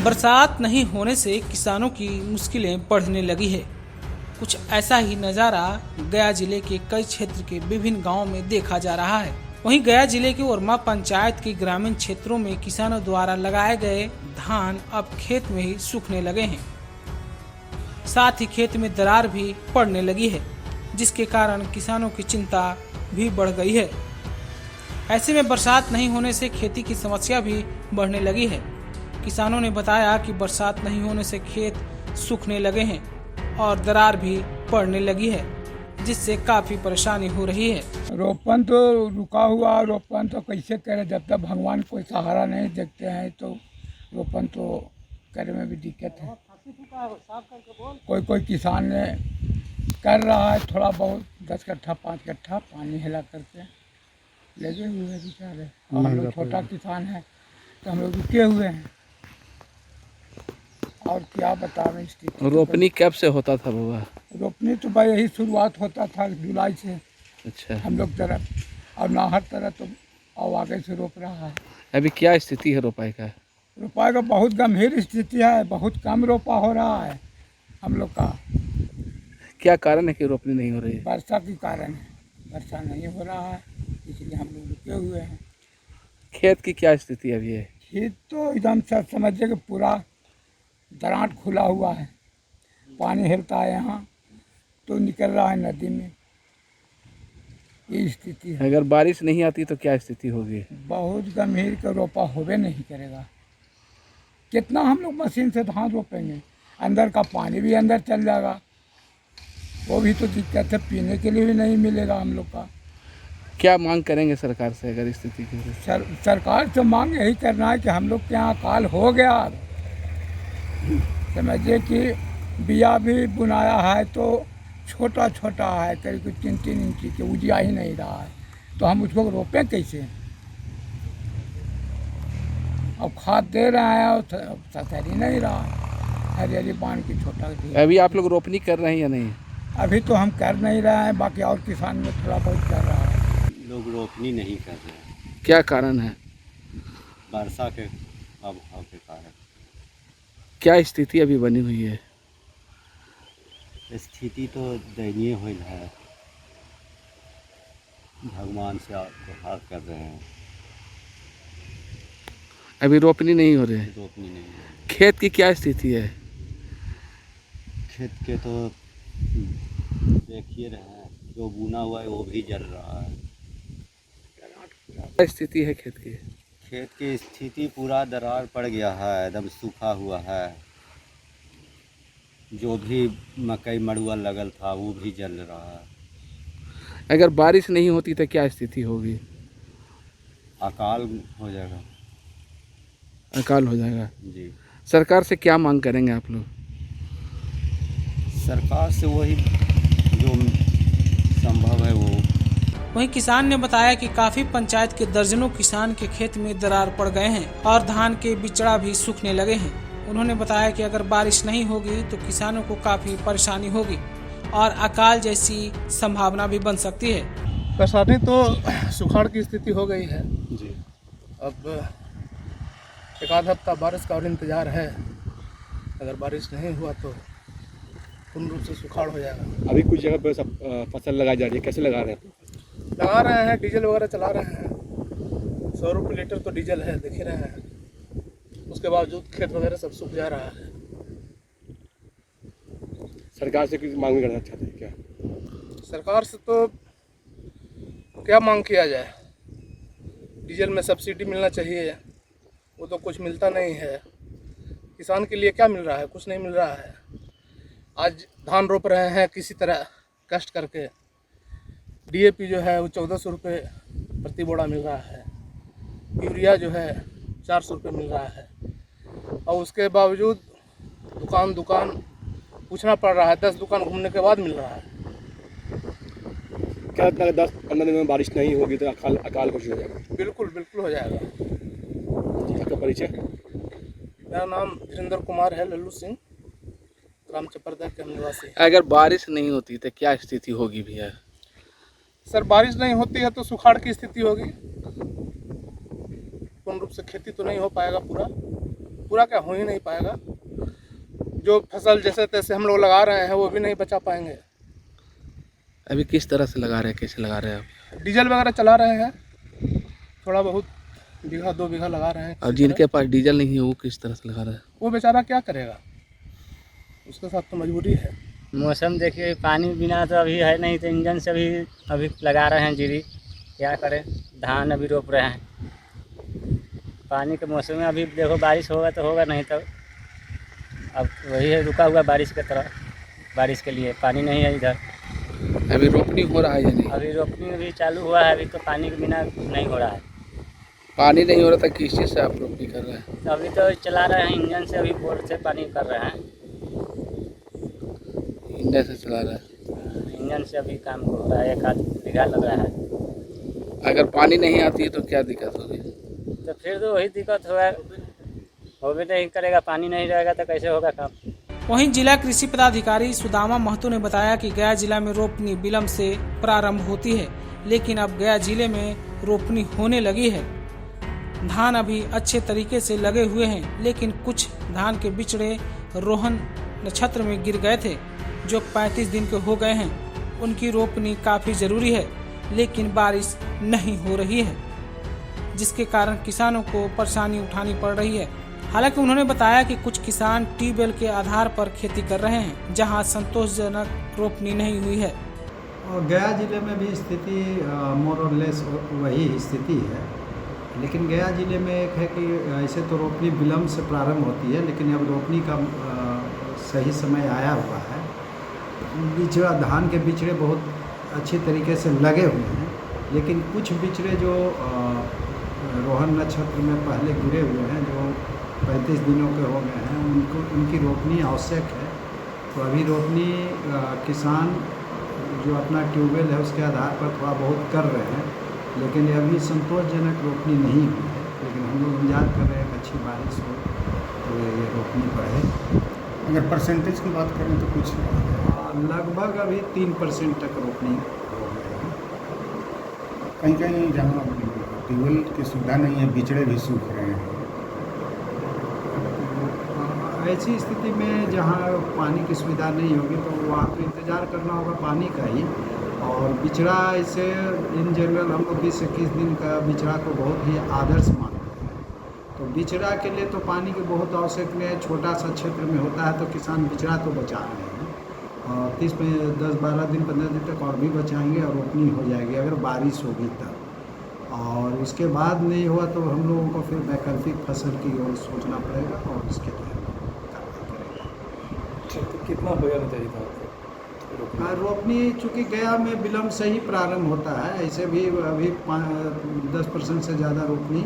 बरसात नहीं होने से किसानों की मुश्किलें बढ़ने लगी है। कुछ ऐसा ही नज़ारा गया जिले के कई क्षेत्र के विभिन्न गांवों में देखा जा रहा है। वहीं गया जिले के ओरमा पंचायत के ग्रामीण क्षेत्रों में किसानों द्वारा लगाए गए धान अब खेत में ही सूखने लगे हैं। साथ ही खेत में दरार भी पड़ने लगी है, जिसके कारण किसानों की चिंता भी बढ़ गई है। ऐसे में बरसात नहीं होने से खेती की समस्या भी बढ़ने लगी है। किसानों ने बताया कि बरसात नहीं होने से खेत सूखने लगे हैं और दरार भी पड़ने लगी है, जिससे काफी परेशानी हो रही है। रोपन तो रुका हुआ, रोपन तो कैसे करें जब तक भगवान कोई सहारा नहीं देखते हैं, तो रोपन तो करने में भी दिक्कत है। कोई किसान ने कर रहा है थोड़ा बहुत 10 कट्ठा 5 कट्ठा पानी हिला करके लगे हुए हैं बेचारे। हम लोग छोटा किसान है तो हम लोग रुके हुए हैं, और क्या बतावें स्थिति। रोपनी कब से होता था बाबा? रोपनी तो भाई यही शुरुआत होता था जुलाई से। अच्छा, हम लोग तरफ और ना हर तरह तो अब आगे से रोप रहा है। अभी क्या स्थिति है रोपाई का? रोपाई का बहुत गंभीर स्थिति है, बहुत कम रोपा हो रहा है हम लोग का। क्या कारण है कि रोपनी नहीं हो रही है? वर्षा के कारण है, वर्षा नहीं हो रहा है, इसलिए हम लोग रुके हुए हैं। खेत की क्या स्थिति अभी है? खेत तो एकदम सब समझिए कि पूरा दरांट खुला हुआ है, पानी हिलता है यहाँ तो निकल रहा है नदी में, ये स्थिति है। अगर बारिश नहीं आती तो क्या स्थिति होगी? बहुत गंभीर का रोपा होवे नहीं करेगा। कितना हम लोग मशीन से धान रोपेंगे, अंदर का पानी भी अंदर चल जाएगा, वो भी तो दिक्कत है, पीने के लिए भी नहीं मिलेगा हम लोग का। क्या मांग करेंगे सरकार से अगर स्थिति की? सरकार से मांग यही करना है कि हम लोग के यहाँ अकाल हो गया। समझिए कि बिया भी बुनाया है तो छोटा छोटा है, करीब 3-3 इंची के, उजिया ही नहीं रहा है, तो हम उसको रोपें कैसे। अब खाद दे रहे हैं और ससर ही नहीं रहा, हरियाली बांध के छोटा। अभी आप लोग रोपनी कर रहे हैं या नहीं? अभी तो हम कर नहीं रहे हैं, बाकी और किसान में थोड़ा बहुत कर रहा है। लोग रोपनी नहीं कर रहे हैं। क्या कारण है? वर्षा के अभाव के कारण। क्या स्थिति अभी बनी हुई है? स्थिति तो दयनीय हुई है, भगवान से गुहार कर रहे हैं। अभी रोपनी नहीं हो रही है? रोपनी नहीं है। खेत की क्या स्थिति है? खेत के तो देखिए रहे हैं, जो बुना हुआ है वो भी जल रहा है। क्या स्थिति है खेत की? खेत की स्थिति पूरा दरार पड़ गया है, एकदम सूखा हुआ है। जो भी मकई मड़ुआ लगल था वो भी जल रहा है। अगर बारिश नहीं होती तो क्या स्थिति होगी? अकाल हो जाएगा। अकाल हो जाएगा जी। सरकार से क्या मांग करेंगे आप लोग? सरकार से वही जो संभव है वो। वहीं किसान ने बताया कि काफी पंचायत के दर्जनों किसान के खेत में दरार पड़ गए हैं और धान के बिचड़ा भी सूखने लगे हैं। उन्होंने बताया कि अगर बारिश नहीं होगी तो किसानों को काफी परेशानी होगी और अकाल जैसी संभावना भी बन सकती है। परेशानी तो सुखाड़ की स्थिति हो गई है जी। अब एक आध हफ्ता बारिश का और इंतज़ार है। अगर बारिश नहीं हुआ तो पूर्ण रूप से सुखाड़ हो जाएगा। अभी कुछ जगह पर सब फसल लगाई जा रही है, कैसे लगा रहे हैं? लगा रहे हैं, डीजल वगैरह चला रहे हैं। 100 रुपये लीटर तो डीजल है, देख ही रहे हैं। उसके बावजूद खेत वगैरह सब सूख जा रहा है। सरकार से कुछ मांग करना चाहते हैं क्या? सरकार से तो क्या मांग किया जाए, डीजल में सब्सिडी मिलना चाहिए, वो तो कुछ मिलता नहीं है। किसान के लिए क्या मिल रहा है? कुछ नहीं मिल रहा है। आज धान रोप रहे हैं किसी तरह कष्ट करके, डीएपी जो है वो 1400 रुपये प्रति बोरा मिल रहा है, यूरिया जो है 400 रुपये मिल रहा है, और उसके बावजूद दुकान पूछना पड़ रहा है। 10 दुकान घूमने के बाद मिल रहा है। क्या लगता है 10-15 दिन में बारिश नहीं होगी तो अकाल कुछ हो जाएगा? बिल्कुल हो जाएगा। आपका परिचय? मेरा नाम धीरेन्द्र कुमार है, लल्लू सिंह, ग्राम चपरदा के निवासी। अगर बारिश नहीं होती तो क्या स्थिति होगी भैया? सर बारिश नहीं होती है तो सुखाड़ की स्थिति होगी, पूर्ण रूप से खेती तो नहीं हो पाएगा पूरा। पूरा क्या हो ही नहीं पाएगा। जो फसल जैसे तैसे हम लोग लगा रहे हैं वो भी नहीं बचा पाएंगे। अभी किस तरह से लगा रहे हैं, कैसे लगा रहे हैं आप? डीजल वगैरह चला रहे हैं, थोड़ा बहुत बीघा 2 बीघा लगा रहे हैं। और जिनके पास डीजल नहीं है वो किस तरह से लगा रहे हैं? वो बेचारा क्या करेगा, उसके साथ तो मजबूरी है। मौसम देखिए, पानी बिना तो अभी है नहीं, तो इंजन से अभी लगा रहे हैं जीरी। क्या करें, धान अभी रोप रहे हैं। पानी के मौसम में अभी देखो, बारिश होगा तो होगा, नहीं तो अब वही है, रुका हुआ बारिश की तरह। बारिश के लिए पानी नहीं है इधर। अभी रोपनी हो रहा है या नहीं? अभी रोपनी भी चालू हुआ है, अभी तो पानी के बिना नहीं हो रहा है। पानी नहीं हो रहा था, किस चीज़ से आप रोपनी कर रहे हैं? तो अभी तो चला रहे हैं इंजन से, अभी बोर से पानी कर रहे हैं। इंजन से चला रहा है। इंजन से अभी काम हो रहा है, 1 बीघा लग रहा है। अगर पानी नहीं आती है तो क्या दिक्कत होगी? तो फिर तो वही दिक्कत होगा, हो भी नहीं करेगा। पानी नहीं रहेगा तो कैसे होगा काम। वहीं जिला कृषि पदाधिकारी सुदामा महतो ने बताया कि गया जिला में रोपनी विलम्ब से प्रारंभ होती है, लेकिन अब गया जिले में रोपनी होने लगी है। धान अभी अच्छे तरीके से लगे हुए हैं, लेकिन कुछ धान के बिचड़े रोहन नक्षत्र में गिर गए थे, जो 35 दिन के हो गए हैं। उनकी रोपनी काफी जरूरी है, लेकिन बारिश नहीं हो रही है, जिसके कारण किसानों को परेशानी उठानी पड़ रही है। हालांकि उन्होंने बताया कि कुछ किसान ट्यूबवेल के आधार पर खेती कर रहे हैं, जहां संतोषजनक रोपनी नहीं हुई है। और गया जिले में भी स्थिति मोर और लेस वही स्थिति है, लेकिन गया जिले में एक है कि ऐसे तो रोपनी विलम्ब से प्रारंभ होती है, लेकिन अब रोपनी का सही समय आया हुआ है। बिचड़ा धान के बिचड़े बहुत अच्छी तरीके से लगे हुए हैं, लेकिन कुछ बिचड़े जो रोहन नक्षत्र में पहले गिरे हुए हैं, जो 35 दिनों के हो गए हैं, उनकी रोपनी आवश्यक है। तो अभी रोपनी किसान जो अपना ट्यूबवेल है उसके आधार पर थोड़ा बहुत कर रहे हैं, लेकिन अभी संतोषजनक रोपनी नहीं हुई है। लेकिन हम लोग इंतजार कर रहे हैं कि अच्छी बारिश हो तो ये रोपनी बढ़े। अगर परसेंटेज की बात करें तो कुछ लगभग अभी 3% तक रोपनी हो गई है। कहीं कहीं जहाँ ट्यूबवेल की सुविधा नहीं है, बिचड़े भी सूख रहे हैं। ऐसी स्थिति में जहाँ पानी की सुविधा नहीं होगी तो वहाँ तो इंतज़ार करना होगा पानी का ही। और बिचड़ा इसे इन जनरल हम लोग 20-21 दिन का बिचड़ा को बहुत ही आदर्श मानते हैं। तो बिचड़ा के लिए तो पानी की बहुत आवश्यक है। छोटा सा क्षेत्र में होता है तो किसान बिचड़ा तो बचा रहे हैं, और 10-12 दिन 15 दिन तक और भी बचाएंगे और रोपनी हो जाएगी अगर बारिश होगी तब। और उसके बाद नहीं हुआ तो हम लोगों को फिर वैकल्पिक फसल की ओर सोचना पड़ेगा और इसके लिए तो कितना हो जाना चाहिए था? रोपनी चूँकि गया में विलम्ब से ही प्रारंभ होता है, ऐसे भी अभी 10% से ज़्यादा रोपनी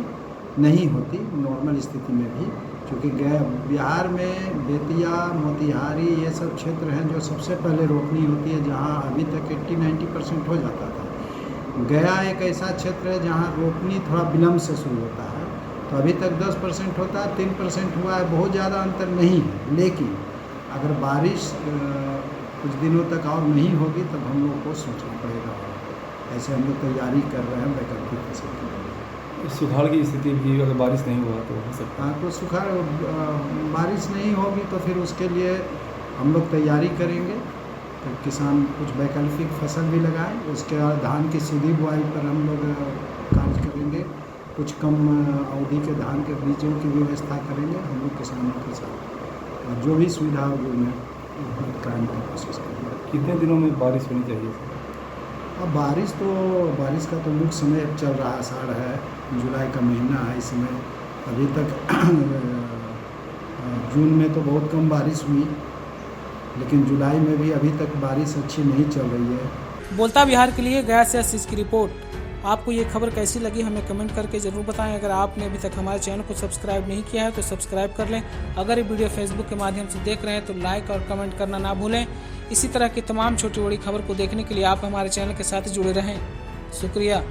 नहीं होती नॉर्मल स्थिति में भी। चूँकि गया बिहार में बेतिया, मोतिहारी ये सब क्षेत्र हैं जो सबसे पहले रोपनी होती है, जहाँ अभी तक 80-90% हो जाता था। गया एक ऐसा क्षेत्र है जहाँ रोपनी थोड़ा विलम्ब से शुरू होता है, तो अभी तक 10% होता है, 3% हुआ है, बहुत ज़्यादा अंतर नहीं है। लेकिन अगर बारिश कुछ दिनों तक और नहीं होगी तब हम लोग को सोचना पड़ेगा। ऐसे हम लोग तैयारी कर रहे हैं वैकल्पिक फसल की। सुखाड़ की स्थिति भी अगर बारिश नहीं हुआ तो हो सकता है। तो सुखाड़ बारिश नहीं होगी तो फिर उसके लिए हम लोग तैयारी करेंगे। तो किसान कुछ वैकल्पिक फसल भी लगाएं, उसके बाद धान की सीधी बुआई पर हम लोग कार्य करेंगे। कुछ कम अवधि के धान के बीजों की व्यवस्था करेंगे हम लोग किसानों के साथ, और जो भी सुविधा होगी उन्हें कराने की कोशिश करेंगे। कितने दिनों में बारिश होनी चाहिए? अब बारिश का तो मुख्य समय अब चल रहा है, आषाढ़ है, जुलाई का महीना है इस समय। अभी तक जून में तो बहुत कम बारिश हुई, लेकिन जुलाई में भी अभी तक बारिश अच्छी नहीं चल रही है। बोलता बिहार के लिए गया से आशीष की रिपोर्ट। आपको ये खबर कैसी लगी हमें कमेंट करके ज़रूर बताएं। अगर आपने अभी तक हमारे चैनल को सब्सक्राइब नहीं किया है तो सब्सक्राइब कर लें। अगर ये वीडियो फेसबुक के माध्यम से देख रहे हैं तो लाइक और कमेंट करना ना भूलें। इसी तरह की तमाम छोटी बड़ी खबर को देखने के लिए आप हमारे चैनल के साथ जुड़े रहें। शुक्रिया।